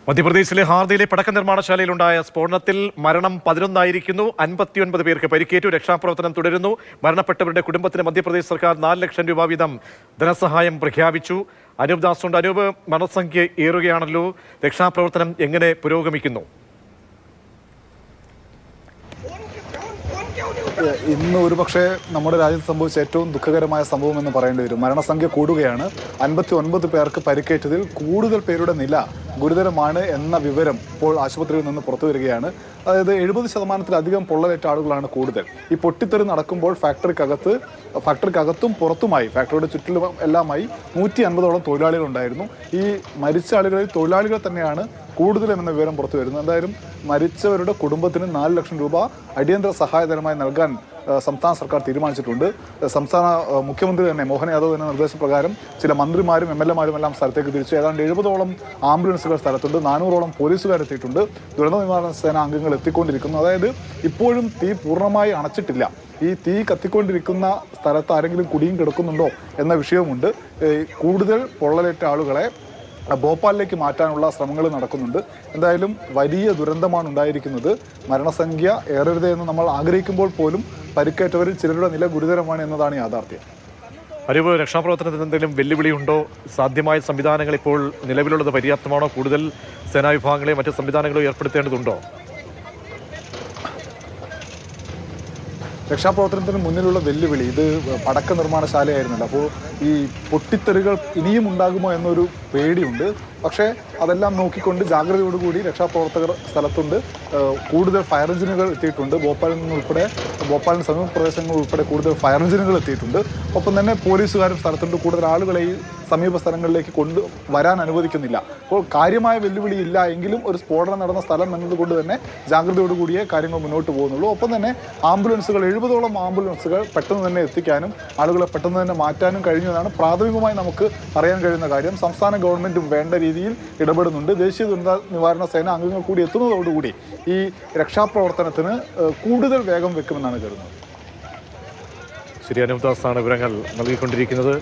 മധ്യപ്രദേശിലെ ഹാർദയിലെ പടക്ക നിർമ്മാണശാലയിലുണ്ടായ സ്ഫോടനത്തിൽ മരണം 11 59 പേർക്ക് പരിക്കേറ്റു. രക്ഷാപ്രവർത്തനം തുടരുന്നു. മരണപ്പെട്ടവരുടെ കുടുംബത്തിന് മധ്യപ്രദേശ് സർക്കാർ 4 ലക്ഷം രൂപ വീതം ധനസഹായം പ്രഖ്യാപിച്ചു. അനൂപ് ദാസുണ്ട്. അനൂപ്, മരണസംഖ്യ ഏറുകയാണല്ലോ. രക്ഷാപ്രവർത്തനം എങ്ങനെ പുരോഗമിക്കുന്നു? ഇന്ന് ഒരുപക്ഷെ നമ്മുടെ രാജ്യത്ത് സംഭവിച്ച ഏറ്റവും ദുഃഖകരമായ സംഭവം എന്ന് പറയേണ്ടി വരും. മരണസംഖ്യ കൂടുകയാണ്. 59 പേർക്ക് പരിക്കേറ്റതിൽ കൂടുതൽ പേരുടെ നില ഗുരുതരമാണ് എന്ന വിവരം ഇപ്പോൾ ആശുപത്രിയിൽ നിന്ന് പുറത്തു വരികയാണ്. അതായത് 70%-ലധികം പൊള്ളലേറ്റ ആളുകളാണ് കൂടുതൽ. ഈ പൊട്ടിത്തെറി നടക്കുമ്പോൾ ഫാക്ടറിക്കകത്തും പുറത്തുമായി, ഫാക്ടറിയുടെ ചുറ്റിലും എല്ലാമായി 150ഓളം തൊഴിലാളികളുണ്ടായിരുന്നു. ഈ മരിച്ച ആളുകളിൽ തൊഴിലാളികൾ തന്നെയാണ് കൂടുതലെന്ന വിവരം പുറത്തു വരുന്നു. എന്തായാലും മരിച്ചവരുടെ കുടുംബത്തിന് 4 ലക്ഷം രൂപ അടിയന്തര സഹായധനമായി നൽകാൻ സംസ്ഥാന സർക്കാർ തീരുമാനിച്ചിട്ടുണ്ട്. സംസ്ഥാന മുഖ്യമന്ത്രി തന്നെ മോഹൻ യാദവ് തന്നെ നിർദ്ദേശപ്രകാരം ചില മന്ത്രിമാരും MLA-മാരും എല്ലാം സ്ഥലത്തേക്ക് തിരിച്ചു. ഏതാണ്ട് 70ഓളം ആംബുലൻസുകൾ സ്ഥലത്തുണ്ട്. 400ഓളം പോലീസുകാരെത്തിയിട്ടുണ്ട്. ദുരന്ത നിവാരണ സേന അംഗങ്ങൾ എത്തിക്കൊണ്ടിരിക്കുന്നു. അതായത് ഇപ്പോഴും തീ പൂർണ്ണമായി അണച്ചിട്ടില്ല. ഈ തീ കത്തിക്കൊണ്ടിരിക്കുന്ന സ്ഥലത്ത് ആരെങ്കിലും കുടുങ്ങി കിടക്കുന്നുണ്ടോ എന്ന വിഷയവുമുണ്ട്. കൂടുതൽ പൊള്ളലേറ്റ ആളുകളെ ഭോപ്പാലിലേക്ക് മാറ്റാനുള്ള ശ്രമങ്ങൾ നടക്കുന്നുണ്ട്. എന്തായാലും വലിയ ദുരന്തമാണ് ഉണ്ടായിരിക്കുന്നത്. മരണസംഖ്യ ഏറരുതേ എന്ന് നമ്മൾ ആഗ്രഹിക്കുമ്പോൾ പോലും പരിക്കേറ്റവരിൽ ചിലരുടെ നില ഗുരുതരമാണ് എന്നതാണ് യാഥാർത്ഥ്യം. അനൂപ്, രക്ഷാപ്രവർത്തനത്തിന് എന്തെങ്കിലും വെല്ലുവിളിയുണ്ടോ? സാധ്യമായ സംവിധാനങ്ങൾ ഇപ്പോൾ നിലവിലുള്ളത് പര്യാപ്തമാണോ? കൂടുതൽ സേനാവിഭാഗങ്ങളെയും മറ്റ് സംവിധാനങ്ങളോ ഏർപ്പെടുത്തേണ്ടതുണ്ടോ? രക്ഷാപ്രവർത്തനത്തിന് മുന്നിലുള്ള വെല്ലുവിളി, ഇത് പടക്ക നിർമ്മാണശാലയായിരുന്നല്ലോ. അപ്പോൾ ഈ പൊട്ടിത്തെറികൾ ഇനിയും ഉണ്ടാകുമോ എന്നൊരു പേടിയുണ്ട്. പക്ഷേ അതെല്ലാം നോക്കിക്കൊണ്ട് ജാഗ്രതയോടുകൂടി രക്ഷാപ്രവർത്തകർ സ്ഥലത്തുണ്ട്. കൂടുതൽ ഫയർ എഞ്ചിനുകൾ എത്തിയിട്ടുണ്ട്. ഭോപ്പാലിന് സമീപ പ്രദേശങ്ങൾ ഉൾപ്പെടെ കൂടുതൽ ഫയർ എഞ്ചിനുകൾ എത്തിയിട്ടുണ്ട്. ഒപ്പം തന്നെ പോലീസുകാരും സ്ഥലത്തുണ്ട്. കൂടുതൽ ആളുകളെ ഈ സമീപ സ്ഥലങ്ങളിലേക്ക് വരാൻ അനുവദിക്കുന്നില്ല. അപ്പോൾ കാര്യമായ വെല്ലുവിളി ഇല്ല എങ്കിലും ഒരു സ്ഫോടനം നടന്ന സ്ഥലം എന്നതുകൊണ്ട് തന്നെ ജാഗ്രതയോടുകൂടിയേ കാര്യങ്ങൾ മുന്നോട്ട് പോകുന്നുള്ളൂ. ഒപ്പം തന്നെ ആംബുലൻസുകൾ, 70ഓളം ആംബുലൻസുകൾ പെട്ടെന്ന് തന്നെ എത്തിക്കാനും ആളുകളെ പെട്ടെന്ന് തന്നെ മാറ്റാനും കഴിഞ്ഞതാണ് പ്രാഥമികമായി നമുക്ക് അറിയാൻ കഴിയുന്ന കാര്യം. സംസ്ഥാന ഗവൺമെൻറ്റും വേണ്ട രീതിയിൽ ഇടപെടുന്നുണ്ട്. ദേശീയ ദുരന്ത നിവാരണ സേന അംഗങ്ങൾ കൂടി എത്തുന്നതോടുകൂടി ഈ രക്ഷാപ്രവർത്തനത്തിന് കൂടുതൽ വേഗം വെക്കുമെന്നാണ് കരുതുന്നത്. ശരി, അനൂപ് ദാസാണ് വിവരങ്ങൾ നൽകിക്കൊണ്ടിരിക്കുന്നത്.